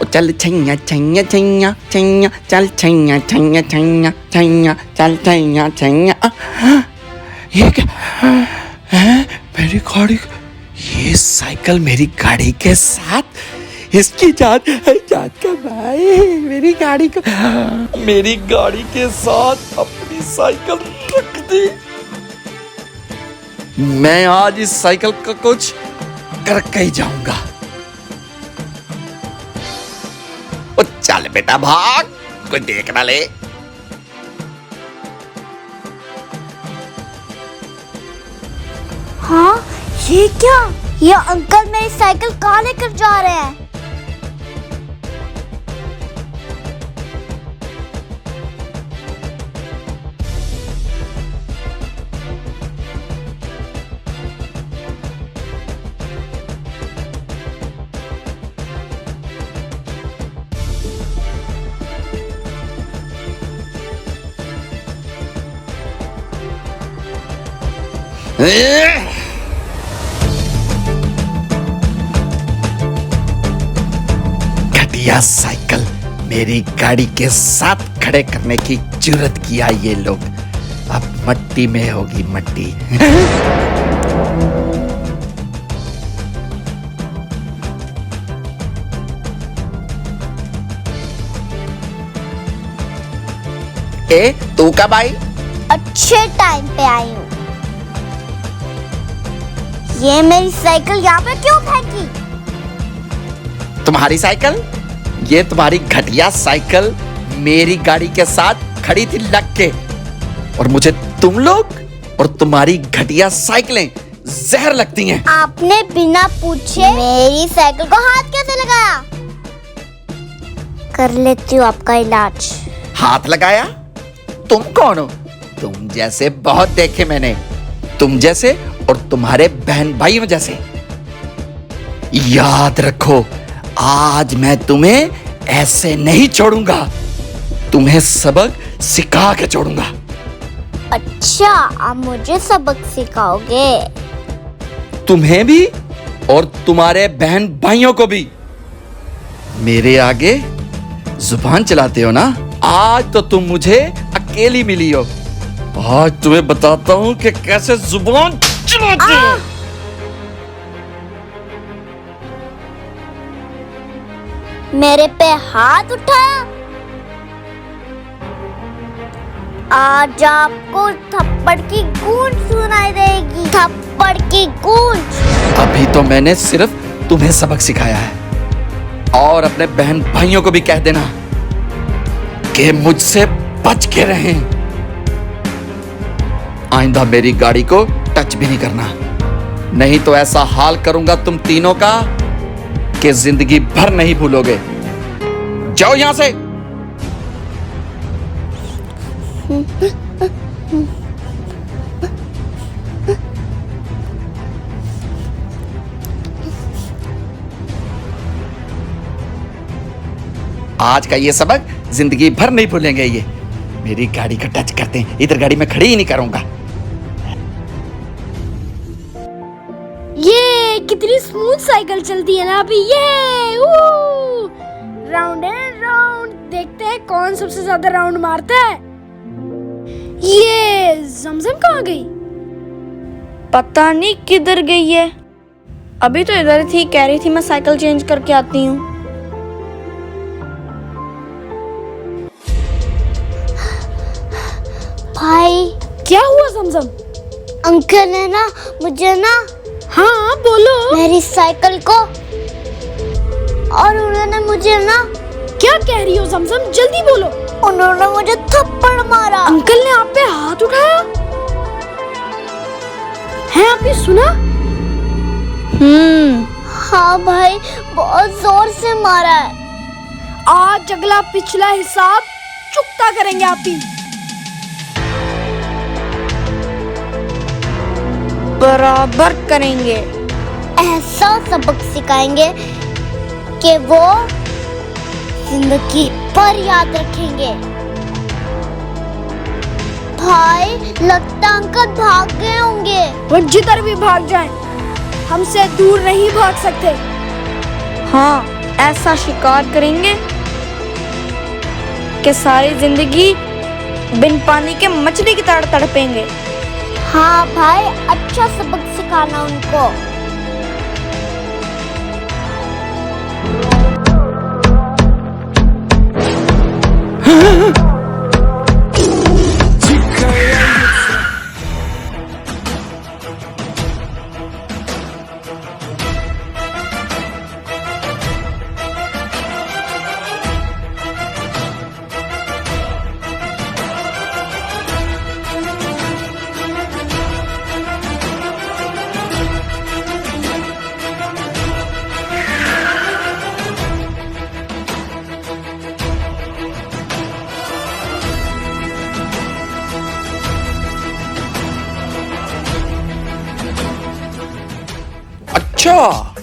चल छैया छैया छैया छैया चल छैया छैया छैया छैया चल छैया छैया। ये क्या है? मेरी गाड़ी, ये साइकिल मेरी गाड़ी के साथ, इसकी जान का भाई मेरी गाड़ी के साथ अपनी साइकिल रख दी। मैं आज इस साइकिल का कुछ करके ही जाऊंगा। ओ चल बेटा भाग, कोई देख ना ले। हाँ, ये क्या? ये अंकल मेरी साइकिल कहाँ लेकर जा रहे हैं? घटिया साइकिल मेरी गाड़ी के साथ खड़े करने की जुर्रत किया ये लोग। अब मट्टी में होगी मट्टी। ए तू कब आई? अच्छे टाइम पे आई हूँ। ये मेरी साइकिल यहाँ पे क्यों फेंकी? तुम्हारी साइकिल? ये तुम्हारी घटिया साइकिल मेरी गाड़ी के साथ खड़ी थी लग के, और मुझे तुम लोग और तुम्हारी घटिया साइकिलें जहर लगती हैं। आपने बिना पूछे मेरी साइकिल को हाथ कैसे लगाया? कर लेती हूँ आपका इलाज। हाथ लगाया? तुम कौन हो? तुम जैसे बहुत देखे मैंने, तुम जैसे और तुम्हारे बहन भाइयों जैसे। याद रखो, आज मैं तुम्हें ऐसे नहीं छोड़ूंगा, तुम्हें सबक सिखा के छोड़ूंगा। अच्छा, आप मुझे सबक सिखाओगे? तुम्हें भी और तुम्हारे बहन भाइयों को भी। मेरे आगे जुबान चलाते हो ना? आज तो तुम मुझे अकेली मिली हो, आज तुम्हें बताता हूं कि कैसे जुबान चलाते हो। मेरे पे हाथ उठाया? आज आपको थप्पड़ की गूंज सुनाई देगी, थप्पड़ की गूंज। अभी तो मैंने सिर्फ तुम्हें सबक सिखाया है, और अपने बहन भाइयों को भी कह देना कि मुझसे बच के रहें। आइंदा मेरी गाड़ी को टच भी नहीं करना, नहीं तो ऐसा हाल करूंगा तुम तीनों का कि जिंदगी भर नहीं भूलोगे। जाओ यहां से। आज का ये सबक जिंदगी भर नहीं भूलेंगे। ये मेरी गाड़ी का टच करते हैं, इधर गाड़ी में खड़ी ही नहीं करूंगा। ये कितनी स्मूथ साइकिल चलती है ना अभी। ये राउंड एंड राउंड, देखते हैं कौन सबसे ज्यादा राउंड मारता है। ये जमजम कहाँ गई? पता नहीं किधर गई है। अभी तो इधर थी, कह रही थी मैं साइकिल चेंज करके आती हूँ। भाई, क्या हुआ जमजम? अंकल ने ना मुझे ना, हाँ बोलो। मेरी साइकिल को, और उन्होंने मुझे ना। क्या कह रही हो जमजम, जल्दी बोलो। उन्होंने मुझे थप्पड़ मारा। अंकल ने आप पे हाथ उठाया है? आपने सुना? हाँ भाई, बहुत जोर से मारा है। आज अगला पिछला हिसाब चुकता करेंगे आप ही। बराबर करेंगे। ऐसा सबक सिखाएंगे कि वो जिंदगी भर याद रखेंगे। भाई, लगता अंकल भाग गए होंगे। वो जिधर भी भाग जाएं, हमसे दूर नहीं भाग सकते। हाँ, ऐसा शिकार करेंगे कि सारी जिंदगी बिन पानी के मछली की तरह तड़पेंगे। हाँ भाई, अच्छा सबक सिखाना उनको। अच्छा,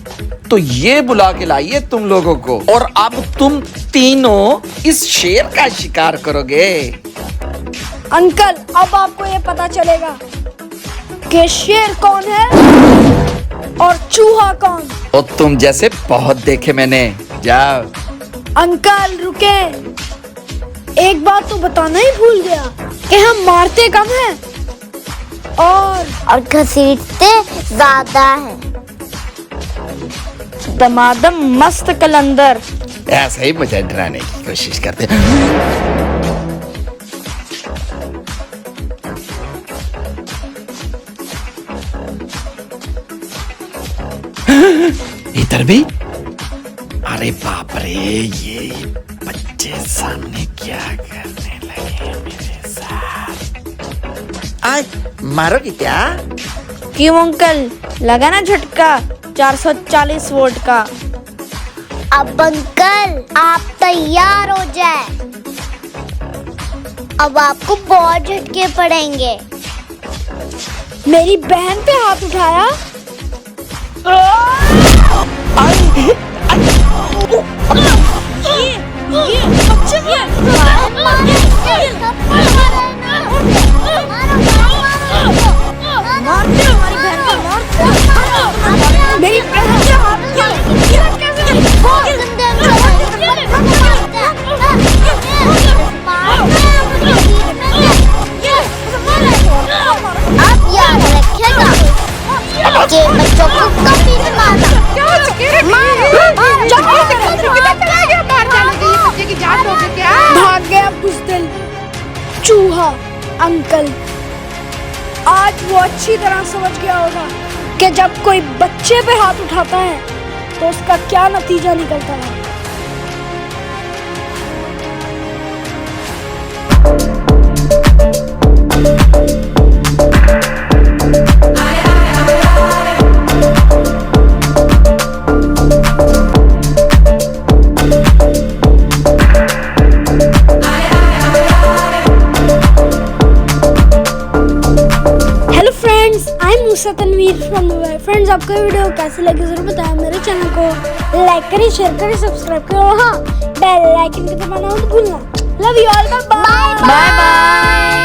तो ये बुला के लाइए तुम लोगों को, और अब तुम तीनों इस शेर का शिकार करोगे। अंकल, अब आपको ये पता चलेगा कि शेर कौन है और चूहा कौन। और तुम जैसे बहुत देखे मैंने। जाओ। अंकल रुके, एक बात तो बताना ही भूल गया कि हम मारते कम हैं और घसीटते ज्यादा है। दमादम मस्त कलंदर। ऐसा ही मुझे डराने की कोशिश करते। इधर भी। अरे बाप रे, ये बच्चे सामने क्या करने लगे मेरे साथ। आज मारोगी क्या? क्यों अंकल, लगा ना झटका 440 वोल्ट का। अब अंकल आप तैयार हो जाए, अब आपको बहुत झटके पड़ेंगे। मेरी बहन पे हाथ उठाया। मेरी बहन पे हाथ आप याद रखिएगा कि बच्चों को कभी भी भाग गया बुज़दिल चूहा। अंकल आज वो अच्छी तरह समझ गया होगा कि जब कोई बच्चे पे हाथ उठाता है तो उसका क्या नतीजा निकलता है। Tanvir from Dubai. फ्रेंड्स, आपको वीडियो कैसी लगी जरूर बताएं। मेरे चैनल को लाइक करें, शेयर करें, सब्सक्राइब करें, हाँ बेल आइकन को दबाना मत भूलना। Love you all, bye bye.